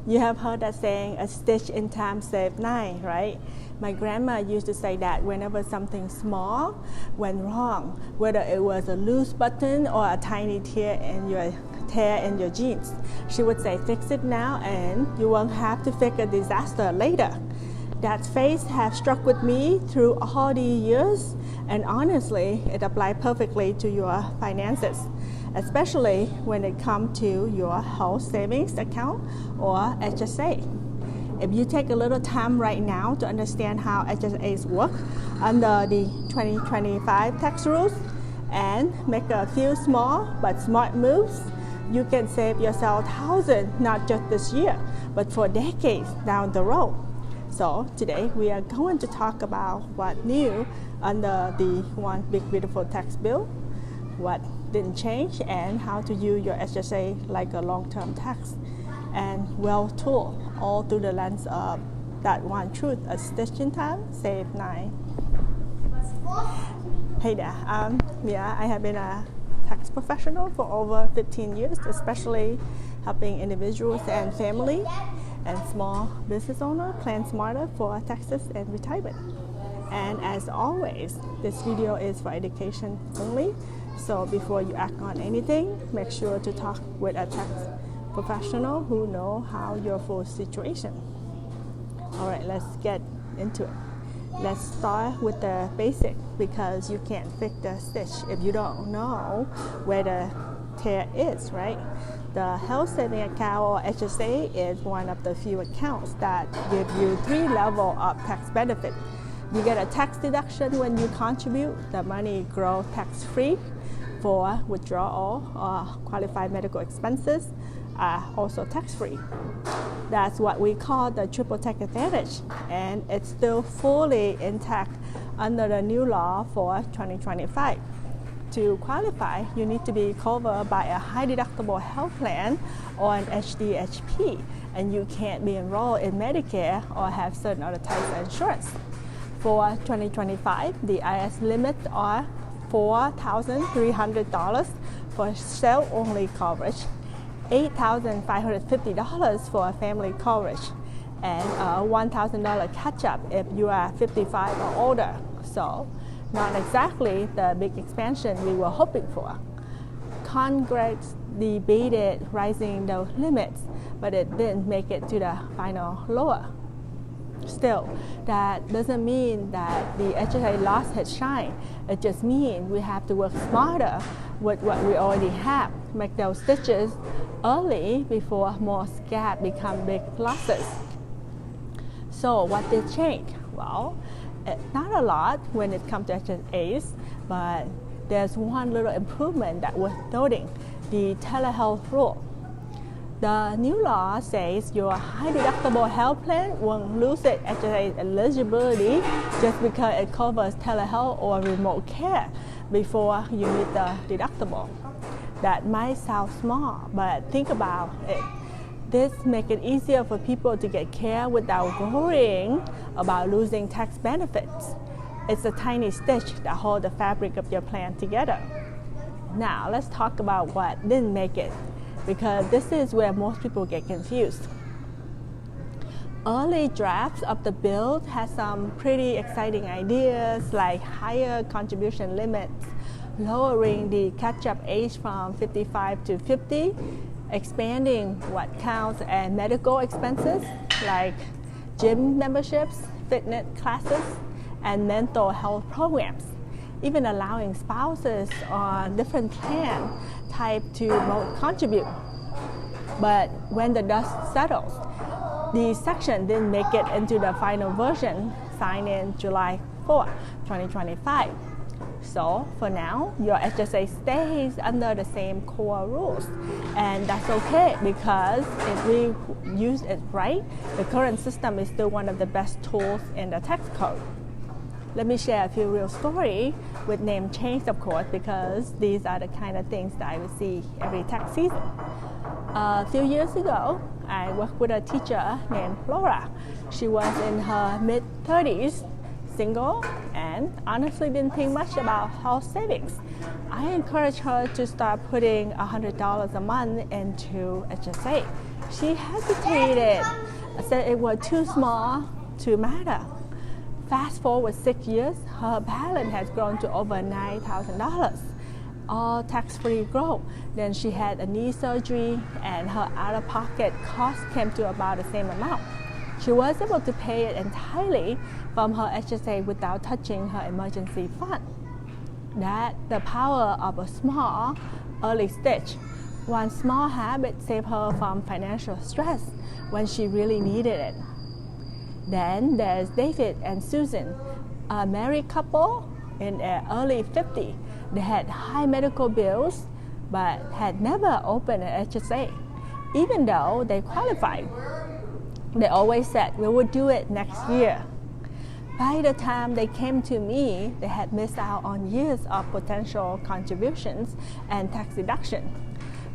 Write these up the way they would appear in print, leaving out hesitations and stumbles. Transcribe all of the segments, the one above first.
You have heard that saying, a stitch in time saves nine, right? My grandma used to say that whenever something small went wrong, whether it was a loose button or a tiny tear in your jeans, she would say, fix it now and you won't have to fix a disaster later. That phrase has struck with me through all the years, and honestly, it applies perfectly to your finances, especially when it comes to your health savings account or HSA. If you take a little time right now to understand how HSAs work under the 2025 tax rules and make a few small but smart moves, you can save yourself thousands, not just this year, but for decades down the road. So today we are going to talk about what new under the one big beautiful tax bill, what didn't change, and how to use your HSA like a long-term tax and wealth tool, all through the lens of that one truth: a stitch in time save nine. Hey there, I'm Mia. I have been a tax professional for over 15 years, especially helping individuals and family and small business owners plan smarter for taxes and retirement. And as always, this video is for education only. So before you act on anything, make sure to talk with a tax professional who know how your full situation. All right, let's get into it. Let's start with the basic, because you can't fix the stitch if you don't know where the tear is, right? The health saving account, or HSA, is one of the few accounts that give you 3 levels of tax benefit. You get a tax deduction when you contribute. The money grows tax-free for withdrawal or qualified medical expenses are also tax-free. That's what we call the triple tax advantage, and it's still fully intact under the new law for 2025. To qualify, you need to be covered by a high deductible health plan or an HDHP, and you can't be enrolled in Medicare or have certain other types of insurance. For 2025, the IRS limits are $4,300 for cell-only coverage, $8,550 for family coverage, and a $1,000 catch-up if you are 55 or older. So, not exactly the big expansion we were hoping for. Congress debated raising those limits, but it didn't make it to the final lower. Still, that doesn't mean that the HSA lost its shine. It just means we have to work smarter with what we already have, make those stitches early before more scab become big losses. So what did change? Well, not a lot when it comes to HSAs, but there's one little improvement that worth noting: the telehealth rule. The new law says your high deductible health plan won't lose its HSA eligibility just because it covers telehealth or remote care before you meet the deductible. That might sound small, but think about it. This makes it easier for people to get care without worrying about losing tax benefits. It's a tiny stitch that holds the fabric of your plan together. Now, let's talk about what didn't make it, because this is where most people get confused. Early drafts of the bill had some pretty exciting ideas, like higher contribution limits, lowering the catch-up age from 55 to 50, expanding what counts as medical expenses like gym memberships, fitness classes, and mental health programs, even allowing spouses on different plan type to both contribute. But when the dust settles, the section didn't make it into the final version signed in July 4, 2025. So for now, your HSA stays under the same core rules, and that's okay, because if we use it right, the current system is still one of the best tools in the tax code. Let me share a few real stories with name change, of course, because these are the kind of things that I would see every tax season. A few years ago, I worked with a teacher named Laura. She was in her mid-30s, single, and honestly didn't think much about health savings. I encouraged her to start putting $100 a month into HSA. She hesitated, said it was too small to matter. Fast forward 6 years, her balance has grown to over $9,000, all tax-free growth. Then she had a knee surgery and her out-of-pocket cost came to about the same amount. She was able to pay it entirely from her HSA without touching her emergency fund. That's the power of a small, early stage. One small habit saved her from financial stress when she really needed it. Then there's David and Susan, a married couple in their early 50s. They had high medical bills but had never opened an HSA, even though they qualified. They always said, we will do it next year. By the time they came to me, they had missed out on years of potential contributions and tax deduction.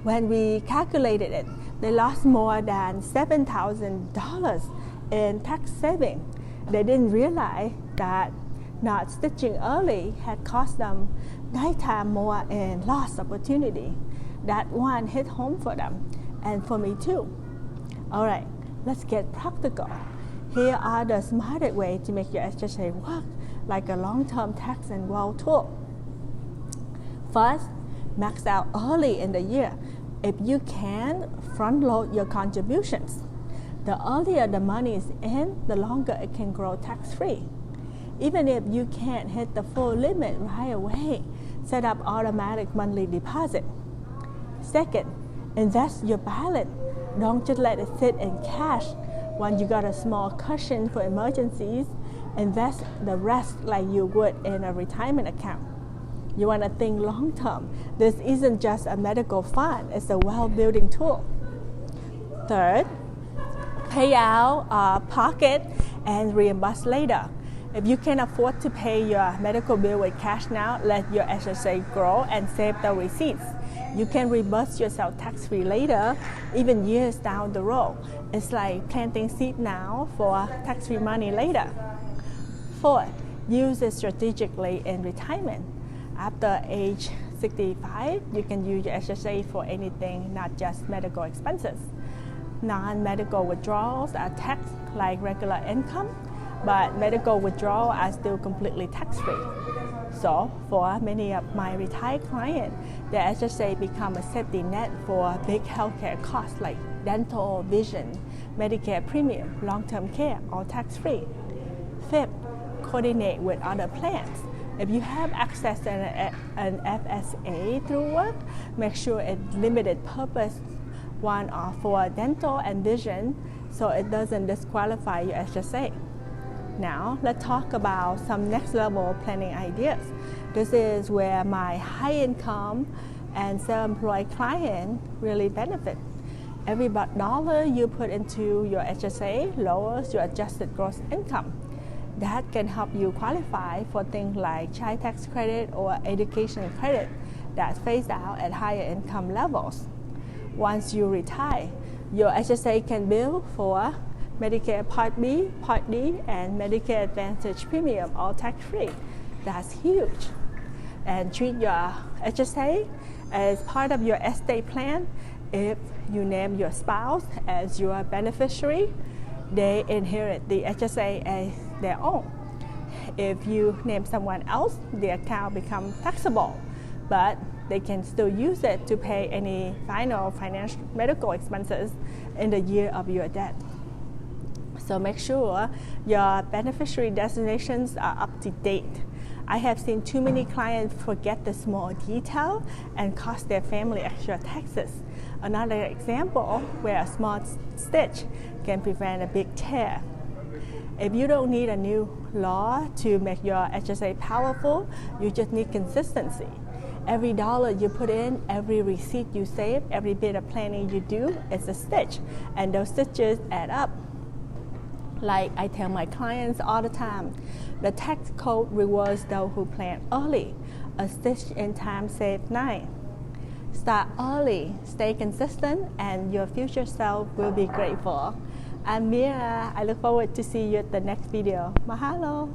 When we calculated it, they lost more than $7,000 in tax saving. They didn't realize that not stitching early had cost them 9 times more in lost opportunity. That one hit home for them and for me too. All right, let's get practical. Here are the smartest ways to make your HSA work like a long-term tax and wealth tool. First, max out early in the year. If you can, front load your contributions. The earlier the money is in, the longer it can grow tax-free. Even if you can't hit the full limit right away, set up automatic monthly deposit. Second, invest your balance. Don't just let it sit in cash. Once you got a small cushion for emergencies, invest the rest like you would in a retirement account. You want to think long-term. This isn't just a medical fund, it's a wealth-building tool. Third, pay out pocket and reimburse later. If you can afford to pay your medical bill with cash now, let your HSA grow and save the receipts. You can reimburse yourself tax-free later, even years down the road. It's like planting seed now for tax-free money later. Fourth, use it strategically in retirement. After age 65, you can use your HSA for anything, not just medical expenses. Non-medical withdrawals are taxed like regular income, but medical withdrawals are still completely tax-free. So for many of my retired clients, the HSA become a safety net for big healthcare costs like dental, vision, Medicare premium, long-term care, all tax-free. Fifth, coordinate with other plans. If you have access to an FSA through work, make sure it's limited purpose one or for dental and vision so it doesn't disqualify your HSA. Now, let's talk about some next level planning ideas. This is where my high income and self-employed client really benefit. Every dollar you put into your HSA lowers your adjusted gross income. That can help you qualify for things like child tax credit or education credit that phase out at higher income levels. Once you retire, your HSA can bill for Medicare Part B, Part D, and Medicare Advantage Premium, all tax-free. That's huge. And treat your HSA as part of your estate plan. If you name your spouse as your beneficiary, they inherit the HSA as their own. If you name someone else, the account becomes taxable, but they can still use it to pay any final financial medical expenses in the year of your death. So make sure your beneficiary designations are up to date. I have seen too many clients forget the small detail and cost their family extra taxes. Another example where a small stitch can prevent a big tear. If you don't need a new law to make your HSA powerful, you just need consistency. Every dollar you put in, every receipt you save, every bit of planning you do is a stitch, and those stitches add up. Like I tell my clients all the time, the tax code rewards those who plan early. A stitch in time saves 9. Start early, stay consistent, and your future self will be grateful. I'm Mira. I look forward to see you at the next video. Mahalo!